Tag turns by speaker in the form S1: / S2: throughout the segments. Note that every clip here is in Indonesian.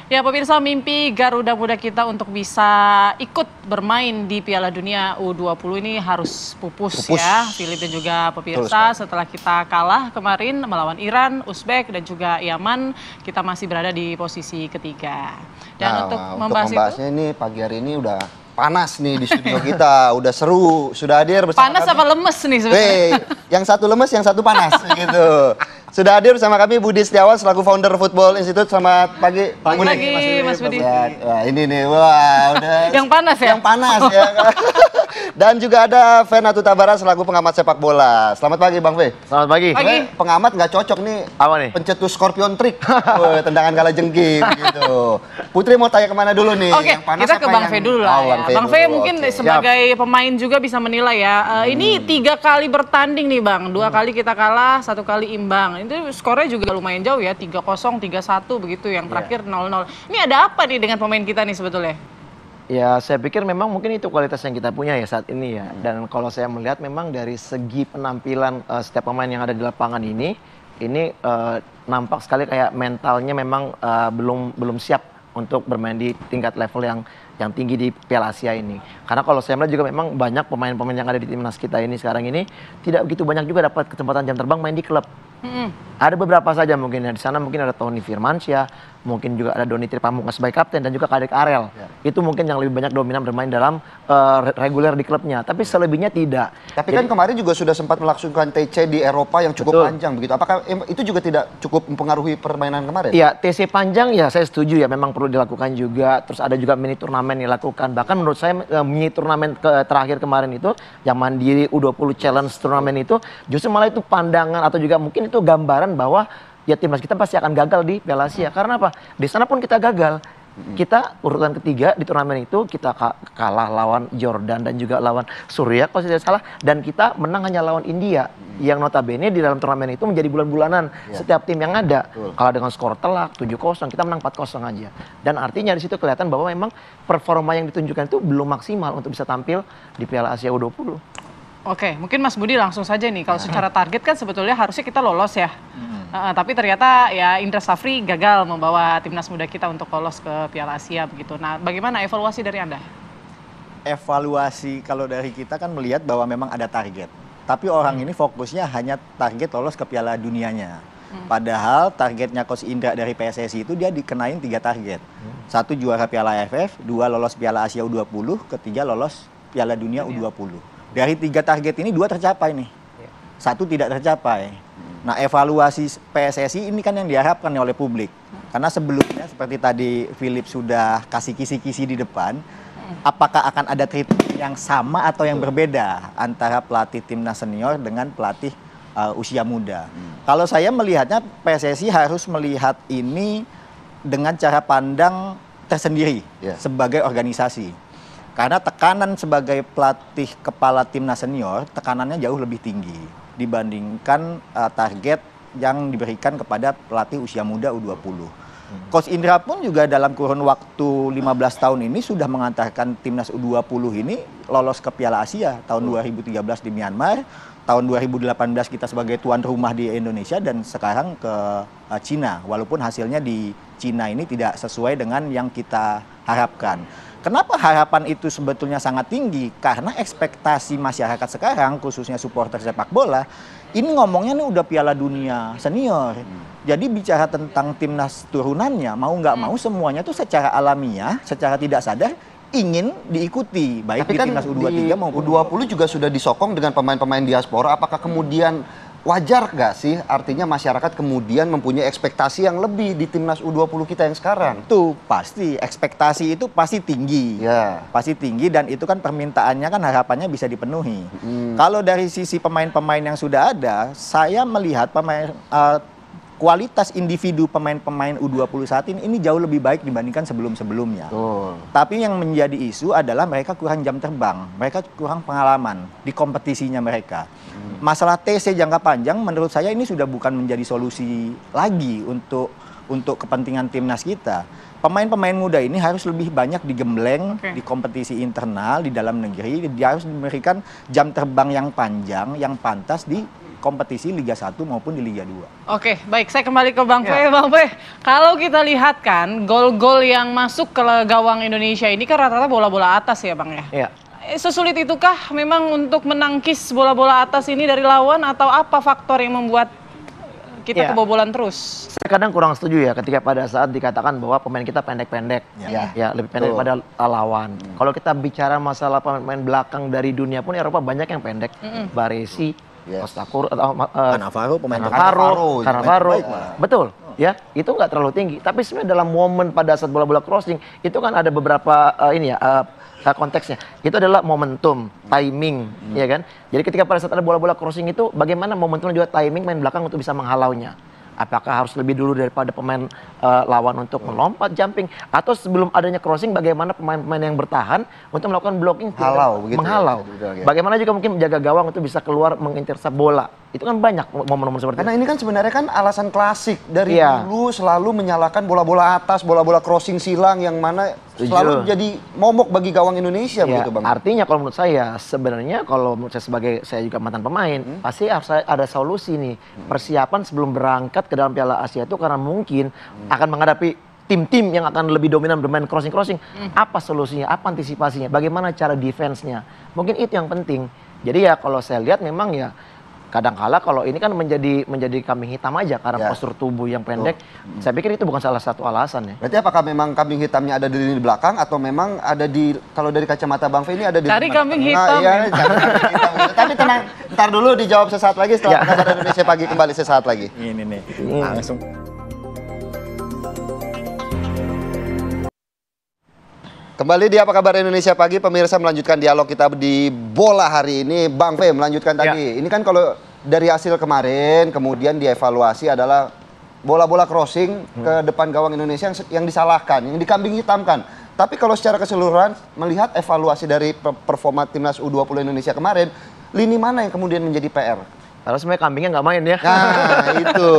S1: Ya pemirsa, mimpi Garuda Muda kita untuk bisa ikut bermain di Piala Dunia U20 ini harus pupus. Ya. Philip dan juga pemirsa, setelah kita kalah kemarin melawan Iran, Uzbek dan juga Yaman, kita masih berada di posisi ketiga. Dan untuk
S2: membahasnya ini pagi hari ini udah panas nih di studio kita, udah seru, sudah hadir bersama
S1: panas
S2: kami.
S1: Apa lemes nih sebenarnya?
S2: Yang satu lemes, yang satu panas gitu. Sudah hadir bersama kami Budi Setiawan selaku founder Football Institute. Selamat pagi.
S1: Pagi Mas Budi.
S2: Ya, wah, ini nih, wah udah.
S1: Yang panas ya?
S2: Yang panas ya. Dan juga ada Fen Atutabara selaku pengamat sepak bola. Selamat pagi Bang Fe.
S3: Selamat pagi.
S2: Pengamat nggak cocok nih.
S3: Apa nih?
S2: Pencetus Scorpion Trick. Tendangan kala jengking gitu. Putri mau tanya kemana dulu nih?
S1: Oke, kita ke Bang Fe dulu lah. Bang Fe mungkin sebagai pemain juga bisa menilai ya. Ini 3 kali bertanding nih Bang. 2 kali kita kalah, 1 kali imbang. Itu skornya juga lumayan jauh ya, 3-0, 3-1 begitu. Yang terakhir 0-0. Ini ada apa nih dengan pemain kita nih sebetulnya?
S3: Ya, saya pikir memang mungkin itu kualitas yang kita punya ya saat ini ya. Dan kalau saya melihat memang dari segi penampilan setiap pemain yang ada di lapangan ini nampak sekali kayak mentalnya memang belum siap untuk bermain di tingkat level yang tinggi di Piala Asia ini. Karena kalau saya melihat juga memang banyak pemain-pemain yang ada di timnas kita ini sekarang ini tidak begitu banyak juga dapat kesempatan jam terbang main di klub. Ada beberapa saja mungkin ya. Di sana mungkin ada Tony Firmansyah, mungkin juga ada Doni Tripamuka sebagai kapten dan juga Kadek Arel. Itu mungkin yang lebih banyak dominan bermain dalam reguler di klubnya. Tapi selebihnya tidak.
S2: Tapi kan kemarin juga sudah sempat melangsungkan TC di Eropa yang cukup panjang begitu. Apakah itu juga tidak cukup mempengaruhi permainan kemarin?
S3: Iya, TC panjang ya saya setuju ya, memang perlu dilakukan juga. Terus ada juga mini turnamen dilakukan. Bahkan menurut saya mini turnamen terakhir kemarin itu yang Mandiri U20 Challenge turnamen itu justru malah itu pandangan atau juga mungkin itu gambaran bahwa ya timnas kita pasti akan gagal di Piala Asia. Karena apa? Di sana pun kita gagal. Kita urutan ketiga di turnamen itu, kita kalah lawan Jordan dan juga lawan Suriah kalau tidak salah, dan kita menang hanya lawan India yang notabene di dalam turnamen itu menjadi bulan-bulanan setiap tim yang ada. Kalau dengan skor telak 7-0, kita menang 4-0 aja. Dan artinya di situ kelihatan bahwa memang performa yang ditunjukkan itu belum maksimal untuk bisa tampil di Piala Asia U20.
S1: Oke, mungkin Mas Budi langsung saja nih. Kalau secara target kan sebetulnya harusnya kita lolos ya. Tapi ternyata ya Indra Safri gagal membawa timnas muda kita untuk lolos ke Piala Asia begitu. Nah, bagaimana evaluasi dari Anda?
S4: Evaluasi kalau dari kita kan melihat bahwa memang ada target. Tapi orang ini fokusnya hanya target lolos ke Piala Dunianya. Padahal targetnya Coach Indra dari PSSI itu dia dikenain 3 target. 1 juara Piala AFF, 2 lolos Piala Asia U20, ketiga lolos Piala Dunia U20. Dari 3 target ini 2 tercapai nih. 1 tidak tercapai. Nah, evaluasi PSSI ini kan yang diharapkan oleh publik. Karena sebelumnya seperti tadi Philip sudah kasih kisi-kisi di depan, apakah akan ada treatment yang sama atau yang berbeda antara pelatih timnas senior dengan pelatih usia muda. Kalau saya melihatnya PSSI harus melihat ini dengan cara pandang tersendiri sebagai organisasi. Karena tekanan sebagai pelatih kepala timnas senior, tekanannya jauh lebih tinggi dibandingkan target yang diberikan kepada pelatih usia muda U20. Coach Indra pun juga dalam kurun waktu 15 tahun ini sudah mengantarkan timnas U20 ini lolos ke Piala Asia tahun 2013 di Myanmar, tahun 2018 kita sebagai tuan rumah di Indonesia, dan sekarang ke Cina. Walaupun hasilnya di Cina ini tidak sesuai dengan yang kita harapkan. Kenapa harapan itu sebetulnya sangat tinggi? Karena ekspektasi masyarakat sekarang, khususnya supporter sepak bola, ini ngomongnya nih udah Piala Dunia senior. Jadi bicara tentang timnas turunannya, mau nggak mau semuanya tuh secara alamiah, secara tidak sadar ingin diikuti. Baik di timnas U23 maupun
S2: U20 juga sudah disokong dengan pemain-pemain diaspora. Apakah kemudian wajar nggak sih artinya masyarakat kemudian mempunyai ekspektasi yang lebih di timnas U20 kita yang sekarang?
S4: Itu pasti, ekspektasi itu pasti tinggi. Pasti tinggi, dan itu kan permintaannya kan harapannya bisa dipenuhi. Kalau dari sisi pemain-pemain yang sudah ada, saya melihat kualitas individu pemain-pemain U20 saat ini jauh lebih baik dibandingkan sebelum-sebelumnya. Tapi yang menjadi isu adalah mereka kurang jam terbang, mereka kurang pengalaman di kompetisinya mereka. Masalah TC jangka panjang menurut saya ini sudah bukan menjadi solusi lagi untuk kepentingan timnas kita. Pemain-pemain muda ini harus lebih banyak digembleng di kompetisi internal di dalam negeri. Dia harus memberikan jam terbang yang panjang, yang pantas di kompetisi Liga 1 maupun di Liga 2.
S1: Oke, baik. Saya kembali ke Bang Fe. Bang Fe, kalau kita lihat kan gol-gol yang masuk ke gawang Indonesia ini kan rata-rata bola-bola atas ya Bang ya?
S3: Iya.
S1: Sesulit itukah memang untuk menangkis bola-bola atas ini dari lawan atau apa faktor yang membuat kita
S3: Iya.
S1: kebobolan terus?
S3: Saya kadang kurang setuju ya ketika pada saat dikatakan bahwa pemain kita pendek-pendek.
S2: Ya.
S3: Ya, lebih pendek pada lawan. Kalau kita bicara masalah pemain belakang dari dunia pun Eropa banyak yang pendek. Baresi,
S2: Yes.
S3: Costa
S4: Cannavaro pemain
S3: Cannavaro,
S2: terbaik malah.
S3: betul. Ya, itu nggak terlalu tinggi. Tapi sebenarnya dalam momen pada saat bola-bola crossing itu kan ada beberapa konteksnya. Itu adalah momentum, timing, ya kan. Jadi ketika pada saat ada bola-bola crossing itu, bagaimana momentum juga timing main belakang untuk bisa menghalaunya. Apakah harus lebih dulu daripada pemain lawan untuk melompat, jumping, atau sebelum adanya crossing, bagaimana pemain-pemain yang bertahan untuk melakukan blocking,
S2: Halau, begitu ya,
S3: menghalau.
S2: betul, ya.
S3: Bagaimana juga mungkin menjaga gawang untuk bisa keluar mengintersep bola. Itu kan banyak momen-momen seperti
S2: Karena
S3: itu.
S2: ini kan sebenarnya kan alasan klasik dari
S3: Iya.
S2: dulu selalu menyalahkan bola-bola atas, bola-bola crossing silang yang mana
S3: Setuju.
S2: selalu jadi momok bagi gawang Indonesia
S3: Ya,
S2: begitu Bang.
S3: artinya kalau menurut saya sebenarnya kalau menurut saya sebagai saya juga mantan pemain pasti harus ada solusi nih persiapan sebelum berangkat ke dalam Piala Asia itu karena mungkin akan menghadapi tim-tim yang akan lebih dominan bermain crossing. Apa solusinya? Apa antisipasinya? Bagaimana cara defense-nya? Mungkin itu yang penting. Jadi ya kalau saya lihat memang ya kadang-kala kalau ini kan menjadi kambing hitam aja karena
S2: Ya.
S3: postur tubuh yang pendek. Saya pikir itu bukan salah satu alasan ya.
S2: Berarti apakah memang kambing hitamnya ada di lini belakang atau memang ada di kalau dari kacamata Bang Fe ini ada di
S1: Cari
S2: mana?
S1: kambing
S2: Tengah,
S1: hitam,
S2: iya,
S1: ya.
S2: cari kambing hitam gitu. Tapi tenang, ntar dulu dijawab sesaat lagi setelah
S3: Ya.
S2: kabar Indonesia pagi kembali sesaat lagi.
S4: Ini nih, langsung.
S2: Kembali di Apa Kabar Indonesia Pagi, pemirsa melanjutkan dialog kita di bola hari ini. Bang Fe melanjutkan tadi. Ini kan kalau dari hasil kemarin, kemudian dievaluasi adalah bola-bola crossing ke depan gawang Indonesia yang disalahkan, yang dikambing hitamkan. Tapi kalau secara keseluruhan, melihat evaluasi dari performa Timnas U20 Indonesia kemarin, lini mana yang kemudian menjadi PR?
S3: Kalau sebenarnya kambingnya nggak main ya.
S2: Nah, itu.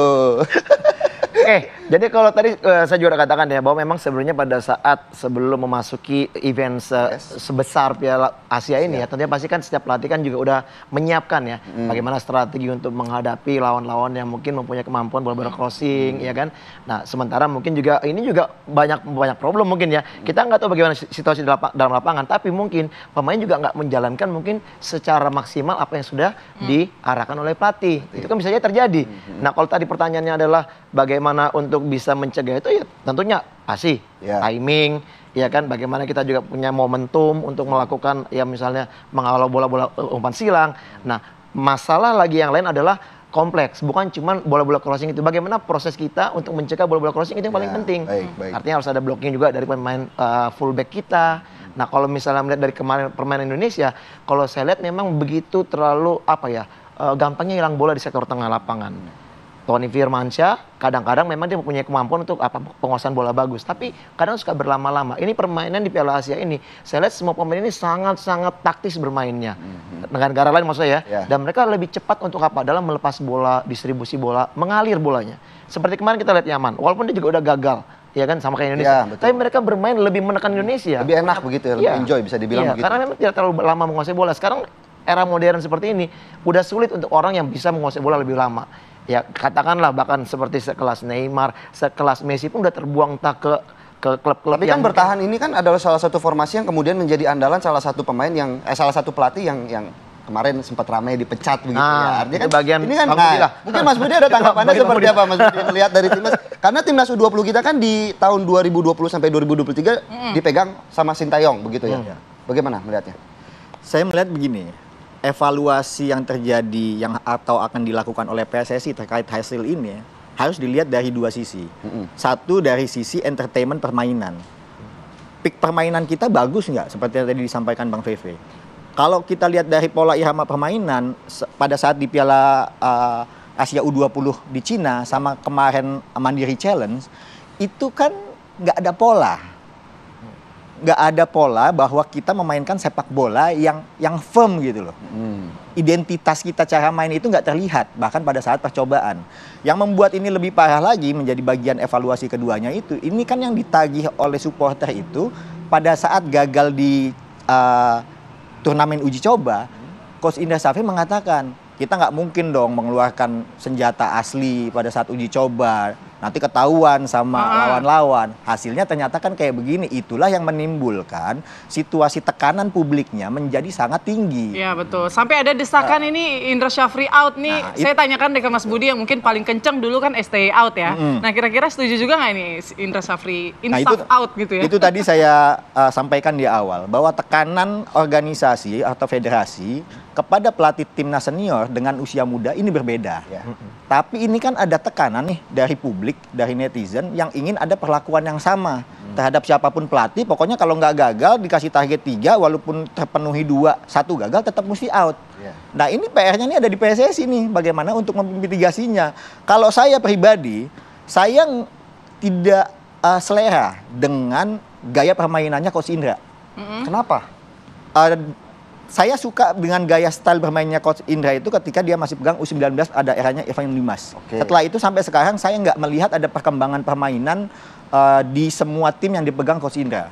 S3: Jadi kalau tadi saya juga katakan ya bahwa memang sebenarnya pada saat sebelum memasuki event sebesar Piala Asia ini ya tentunya pasti kan setiap pelatih kan juga udah menyiapkan ya bagaimana strategi untuk menghadapi lawan-lawan yang mungkin mempunyai kemampuan bola-bola crossing ya kan. Nah sementara mungkin juga ini juga banyak problem mungkin ya. Kita nggak tahu bagaimana situasi dalam lapangan tapi mungkin pemain juga nggak menjalankan mungkin secara maksimal apa yang sudah diarahkan oleh pelatih. Itu kan bisa saja terjadi. Nah kalau tadi pertanyaannya adalah bagaimana untuk bisa mencegah itu ya tentunya pasti timing ya kan bagaimana kita juga punya momentum untuk melakukan ya misalnya mengawal bola-bola umpan silang. Nah masalah lagi yang lain adalah kompleks bukan cuma bola-bola crossing itu bagaimana proses kita untuk mencegah bola-bola crossing itu yang paling penting.
S2: Baik.
S3: Artinya harus ada blocking juga dari pemain fullback kita. Nah kalau misalnya melihat dari kemarin permainan Indonesia kalau saya lihat memang begitu terlalu gampangnya hilang bola di sektor tengah lapangan. Tony Firmansyah kadang-kadang memang dia mempunyai kemampuan untuk penguasaan bola bagus, tapi kadang suka berlama-lama. Ini permainan di Piala Asia ini, saya lihat semua pemain ini sangat-sangat taktis bermainnya. Dengan negara lain maksud saya ya, dan mereka lebih cepat untuk dalam melepas bola, distribusi bola, mengalir bolanya. Seperti kemarin kita lihat Yaman, walaupun dia juga udah gagal, ya kan sama kayak Indonesia.
S2: Ya,
S3: tapi mereka bermain lebih menekan Indonesia.
S2: Lebih enak begitu ya, lebih enjoy bisa dibilang begitu.
S3: Karena memang tidak terlalu lama menguasai bola. Sekarang era modern seperti ini udah sulit untuk orang yang bisa menguasai bola lebih lama. Ya katakanlah bahkan seperti sekelas Neymar, sekelas Messi pun udah terbuang tak ke klub-klub
S2: tapi kan bertahan ini kan adalah salah satu formasi yang kemudian menjadi andalan salah satu pemain yang salah satu pelatih yang kemarin sempat ramai dipecat begitu ya. Artinya kan
S3: bagian
S2: ini kan mungkin Mas Budi ada tanggapannya seperti apa Mas Budi melihat dari timnas karena timnas U20 kita kan di tahun 2020 sampai 2023 dipegang sama Sintayong begitu ya. Bagaimana melihatnya?
S4: Saya melihat begini, evaluasi yang terjadi atau akan dilakukan oleh PSSI terkait hasil ini harus dilihat dari dua sisi. Satu dari sisi entertainment permainan. Peak permainan kita bagus nggak? Seperti yang tadi disampaikan Bang Feve. Kalau kita lihat dari pola irama permainan pada saat di Piala Asia U20 di Cina sama kemarin Mandiri Challenge itu kan nggak ada pola. Nggak ada pola bahwa kita memainkan sepak bola yang firm gitu loh. Identitas kita cara main itu nggak terlihat bahkan pada saat percobaan. Yang membuat ini lebih parah lagi menjadi bagian evaluasi keduanya itu, ini kan yang ditagih oleh supporter itu pada saat gagal di turnamen uji coba, Coach Indra Safri mengatakan kita nggak mungkin dong mengeluarkan senjata asli pada saat uji coba. Nanti ketahuan sama lawan-lawan. Hasilnya ternyata kan kayak begini. Itulah yang menimbulkan situasi tekanan publiknya menjadi sangat tinggi.
S1: Iya betul. Sampai ada desakan ini Indra Syafri out nih.
S4: Nah,
S1: Saya tanyakan deh ke Mas Budi yang mungkin paling kenceng dulu kan STY out ya. Nah kira-kira setuju juga nggak ini Indra Syafri instaf out gitu ya?
S4: Itu tadi saya sampaikan di awal bahwa tekanan organisasi atau federasi kepada pelatih timnas senior dengan usia muda ini berbeda. Tapi ini kan ada tekanan nih dari publik, dari netizen yang ingin ada perlakuan yang sama terhadap siapapun pelatih. Pokoknya kalau nggak gagal dikasih target 3, walaupun terpenuhi 2, 1 gagal tetap mesti out. Nah ini PR-nya ini ada di PSSI nih, bagaimana untuk memitigasinya. Kalau saya pribadi, saya tidak selera dengan gaya permainannya Coach Indra.
S2: Kenapa?
S4: Saya suka dengan gaya style bermainnya Coach Indra itu ketika dia masih pegang U19, ada eranya Irfan Dimas. Setelah itu sampai sekarang saya nggak melihat ada perkembangan permainan di semua tim yang dipegang Coach Indra.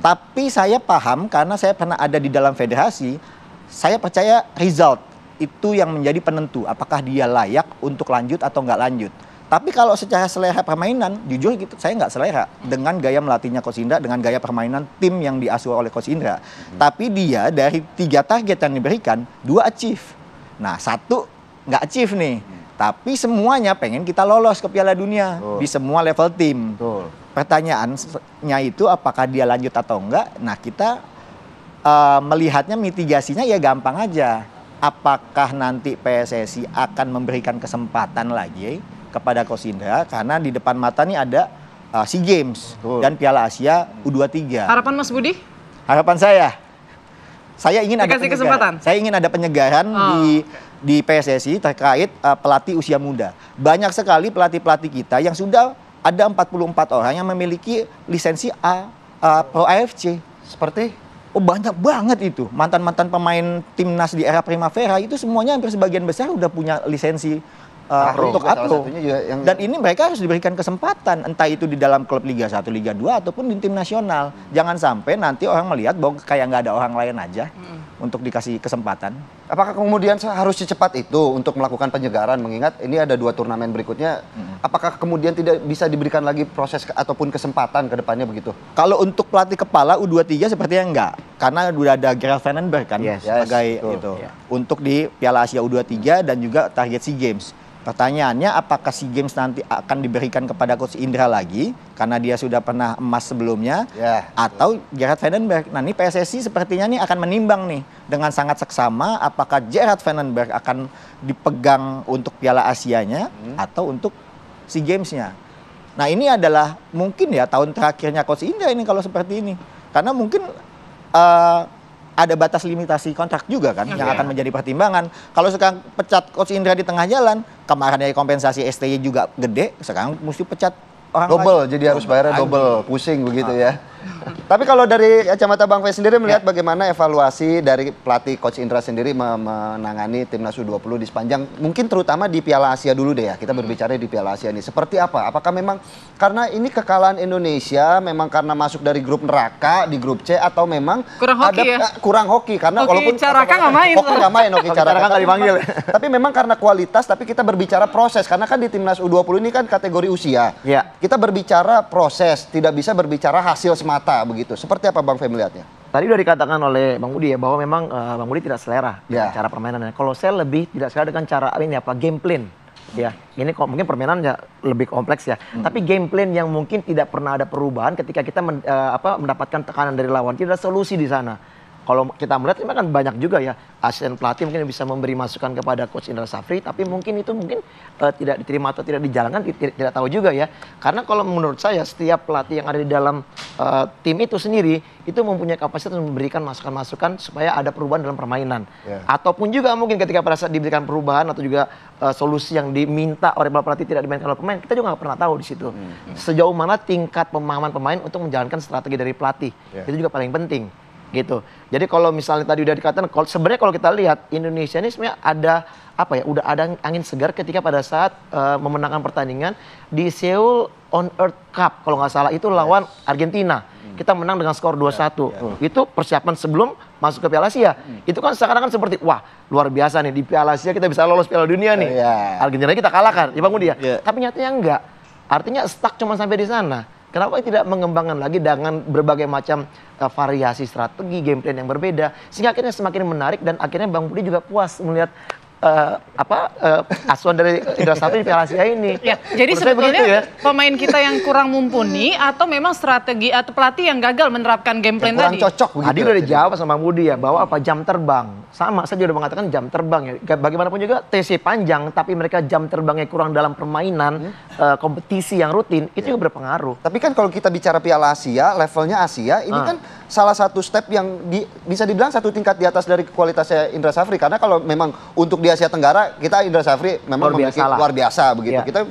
S4: Tapi saya paham karena saya pernah ada di dalam federasi, saya percaya result itu yang menjadi penentu apakah dia layak untuk lanjut atau nggak lanjut. Tapi kalau secara selera permainan, jujur gitu, saya nggak selera dengan gaya melatihnya Coach Indra, dengan gaya permainan tim yang diasuh oleh Coach Indra. Tapi dia dari 3 target yang diberikan, 2 achieve. Nah 1 nggak achieve nih. Tapi semuanya pengen kita lolos ke Piala Dunia di semua level tim. Pertanyaannya itu apakah dia lanjut atau enggak? Nah kita melihatnya mitigasinya ya gampang aja. Apakah nanti PSSI akan memberikan kesempatan lagi kepada Coach Indra, karena di depan mata nih ada SEA Games dan Piala Asia U23.
S1: Harapan Mas Budi?
S4: Harapan saya ingin ada penyegaran. Saya ingin ada penyegaran di PSSI terkait pelatih usia muda. Banyak sekali pelatih-pelatih kita yang sudah ada 44 orang yang memiliki lisensi Pro AFC.
S2: Seperti?
S4: Oh banyak banget itu. Mantan-mantan pemain timnas di era Primavera itu semuanya hampir sebagian besar udah punya lisensi untuk APRO. Dan ini mereka harus diberikan kesempatan, entah itu di dalam klub Liga 1, Liga 2 ataupun di tim nasional. Jangan sampai nanti orang melihat bahwa kayak nggak ada orang lain aja untuk dikasih kesempatan.
S2: Apakah kemudian harus secepat itu untuk melakukan penyegaran, mengingat ini ada 2 turnamen berikutnya? Apakah kemudian tidak bisa diberikan lagi proses ataupun kesempatan ke depannya begitu?
S4: Kalau untuk pelatih kepala U23 sepertinya enggak, karena udah ada Gerald Vandenberg kan sebagai itu untuk di Piala Asia U23 dan juga target SEA Games. Pertanyaannya apakah SEA Games nanti akan diberikan kepada Coach Indra lagi karena dia sudah pernah emas sebelumnya atau Gerard Vandenberg. Nah ini PSSI sepertinya nih akan menimbang nih dengan sangat seksama apakah Gerard Vandenberg akan dipegang untuk Piala Asianya atau untuk SEA Games-nya. Nah ini adalah mungkin ya tahun terakhirnya Coach Indra ini kalau seperti ini. Karena mungkin ada batas limitasi kontrak juga kan yang akan menjadi pertimbangan. Kalau sekarang pecat Coach Indra di tengah jalan, kemarin dari kompensasi STY juga gede, sekarang mesti pecat orang
S2: double
S4: lagi.
S2: Jadi harus bayarnya double, pusing begitu ya. Tapi kalau dari kacamata Bang Fe sendiri melihat bagaimana evaluasi dari pelatih Coach Indra sendiri menangani timnas U20 di sepanjang, mungkin terutama di Piala Asia dulu deh ya, kita berbicara di Piala Asia ini. Seperti apa? Apakah memang karena ini kekalahan Indonesia memang karena masuk dari grup neraka di grup C atau memang
S1: kurang hoki ya?
S2: Kurang hoki karena
S1: Hoki
S2: walaupun
S1: Caraka nggak main.
S2: Hoki nggak main, Hoki Caraka
S3: nggak dipanggil.
S2: Tapi memang karena kualitas, tapi kita berbicara proses karena kan di timnas U20 ini kan kategori usia. Kita berbicara proses, tidak bisa berbicara hasil semata begitu. Seperti apa Bang Fe melihatnya?
S3: Tadi udah dikatakan oleh Bang Budi ya bahwa memang Bang Budi tidak selera dengan cara permainannya. Kalau saya lebih tidak selera dengan cara game plan. Ya, ini mungkin permainannya lebih kompleks ya. Tapi game plan yang mungkin tidak pernah ada perubahan ketika kita mendapatkan tekanan dari lawan. Tidak ada solusi di sana. Kalau kita melihat memang kan banyak juga ya asisten pelatih mungkin bisa memberi masukan kepada Coach Indra Syafri, tapi mungkin itu tidak diterima atau tidak dijalankan, tidak tahu juga ya. Karena kalau menurut saya setiap pelatih yang ada di dalam tim itu sendiri itu mempunyai kapasitas memberikan masukan-masukan supaya ada perubahan dalam permainan. Ataupun juga mungkin ketika pada saat diberikan perubahan atau juga solusi yang diminta oleh pelatih tidak dimainkan oleh pemain, kita juga nggak pernah tahu di situ. Sejauh mana tingkat pemahaman pemain untuk menjalankan strategi dari pelatih, itu juga paling penting. Gitu. Jadi kalau misalnya tadi udah dikatakan, sebenarnya kalau kita lihat Indonesia ini sebenarnya ada udah ada angin segar ketika pada saat memenangkan pertandingan di Seoul On Earth Cup kalau nggak salah itu lawan Argentina. kita menang dengan skor 2-1. Itu persiapan sebelum masuk ke Piala Asia. Itu kan sekarang kan seperti, wah luar biasa nih, di Piala Asia kita bisa lolos Piala Dunia nih. Argentina kita kalahkan, ya Bang Budi ya. Tapi nyatanya enggak. Artinya stuck cuma sampai di sana. Kenapa tidak mengembangkan lagi dengan berbagai macam variasi strategi, game plan yang berbeda, sehingga akhirnya semakin menarik dan akhirnya Bang Budi juga puas melihat asuhan dari Indra Safri di Piala Asia ini.
S1: Ya, jadi
S3: Menurut saya
S1: sebetulnya
S3: begitu ya.
S1: pemain kita yang kurang mumpuni atau memang strategi atau pelatih yang gagal menerapkan game plan
S2: Kurang
S1: tadi?
S2: cocok begitu.
S3: Tadi udah dijawab sama Bang Budi ya, bahwa apa jam terbang. Sama, saya juga udah mengatakan jam terbang ya. Bagaimanapun juga TC panjang, tapi mereka jam terbangnya kurang dalam permainan, kompetisi yang rutin, itu juga berpengaruh.
S2: Tapi kan kalau kita bicara Piala Asia, levelnya Asia, ini kan salah satu step yang bisa dibilang satu tingkat di atas dari kualitasnya Indra Safri. Karena kalau memang untuk di Asia Tenggara, kita Indra Safri memang memiliki luar biasa begitu. Kita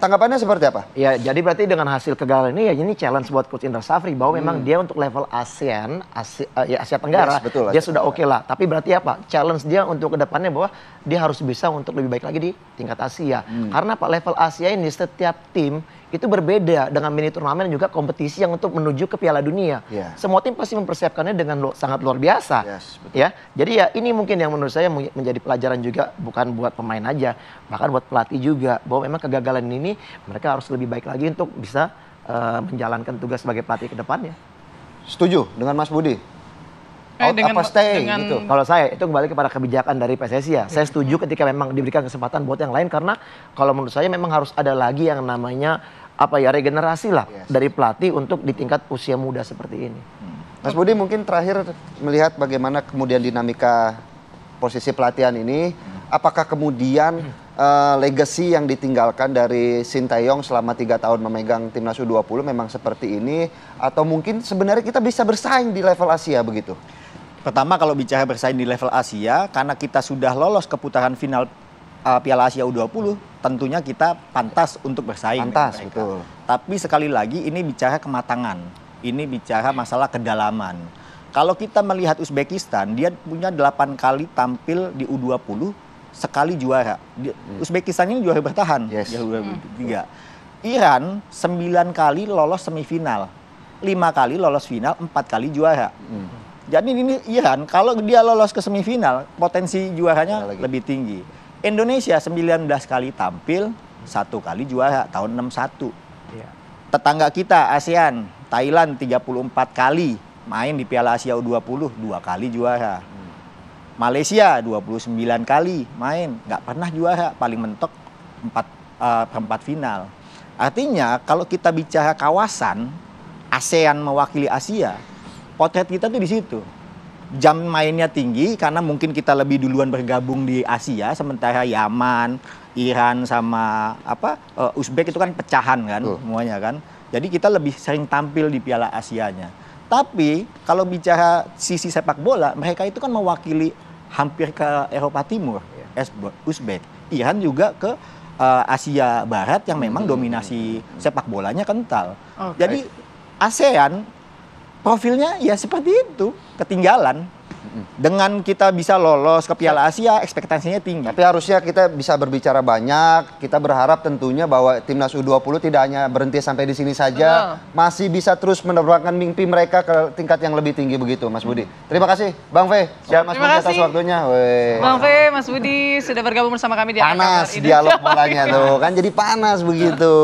S2: tanggapannya seperti apa?
S3: Ya, jadi berarti dengan hasil kegagalan ini ya ini challenge buat Coach Indra Safri bahwa memang dia untuk level ASEAN, Asia Tenggara,
S2: betul,
S3: dia
S2: Asia
S3: sudah oke lah. Tapi berarti apa? Challenge dia untuk kedepannya bahwa dia harus bisa untuk lebih baik lagi di tingkat Asia. Karena apa? Level Asia ini setiap tim itu berbeda dengan mini turnamen dan juga kompetisi yang untuk menuju ke Piala Dunia. Semua tim pasti mempersiapkannya dengan sangat luar biasa. Ya, jadi ya ini mungkin yang menurut saya menjadi pelajaran juga, bukan buat pemain aja, bahkan buat pelatih juga, bahwa memang kegagalan ini mereka harus lebih baik lagi untuk bisa menjalankan tugas sebagai pelatih ke depannya.
S2: Setuju dengan Mas Budi? Out apa stay gitu.
S3: Kalau saya itu kembali kepada kebijakan dari PSSI ya. Saya setuju ketika memang diberikan kesempatan buat yang lain, karena kalau menurut saya memang harus ada lagi yang namanya regenerasi lah dari pelatih untuk di tingkat usia muda seperti ini.
S2: Mas Budi, mungkin terakhir melihat bagaimana kemudian dinamika posisi pelatihan ini, apakah kemudian legacy yang ditinggalkan dari Sintayong selama 3 tahun memegang timnas U20 memang seperti ini, atau mungkin sebenarnya kita bisa bersaing di level Asia begitu?
S4: Pertama, kalau bicara bersaing di level Asia, karena kita sudah lolos ke putaran final Piala Asia U20, tentunya kita pantas untuk bersaing.
S2: Pantas, betul.
S4: Tapi sekali lagi ini bicara kematangan, ini bicara masalah kedalaman. Kalau kita melihat Uzbekistan, dia punya 8 kali tampil di U20, sekali juara. Uzbekistan ini juara bertahan, juara 3. Iran 9 kali lolos semifinal, 5 kali lolos final, 4 kali juara. Jadi ini Iran, kalau dia lolos ke semifinal, potensi juaranya lebih tinggi. Indonesia 19 kali tampil, 1 kali juara, tahun 61. Tetangga kita, ASEAN, Thailand 34 kali main di Piala Asia U20, 2 kali juara. Malaysia 29 kali main, nggak pernah juara, paling mentok perempat final. Artinya kalau kita bicara kawasan, ASEAN mewakili Asia, potret kita tuh di situ. Jam mainnya tinggi karena mungkin kita lebih duluan bergabung di Asia, sementara Yaman, Iran sama Uzbek itu kan pecahan kan semuanya kan. Jadi kita lebih sering tampil di Piala Asianya. Tapi kalau bicara sisi sepak bola, mereka itu kan mewakili hampir ke Eropa Timur, Uzbek. Iran juga ke Asia Barat yang memang dominasi sepak bolanya kental. Jadi ASEAN profilnya ya seperti itu, ketinggalan. Dengan kita bisa lolos ke Piala Asia, ekspektasinya tinggi.
S2: Tapi harusnya kita bisa berbicara banyak. Kita berharap tentunya bahwa timnas U20 tidak hanya berhenti sampai di sini saja, masih bisa terus menerbangkan mimpi mereka ke tingkat yang lebih tinggi begitu, Mas Budi. Terima kasih, Bang V. Mas Budi atas waktunya.
S1: Bang V, Mas Budi sudah bergabung bersama kami di
S2: Panas dialog bolanya tuh, kan jadi panas begitu.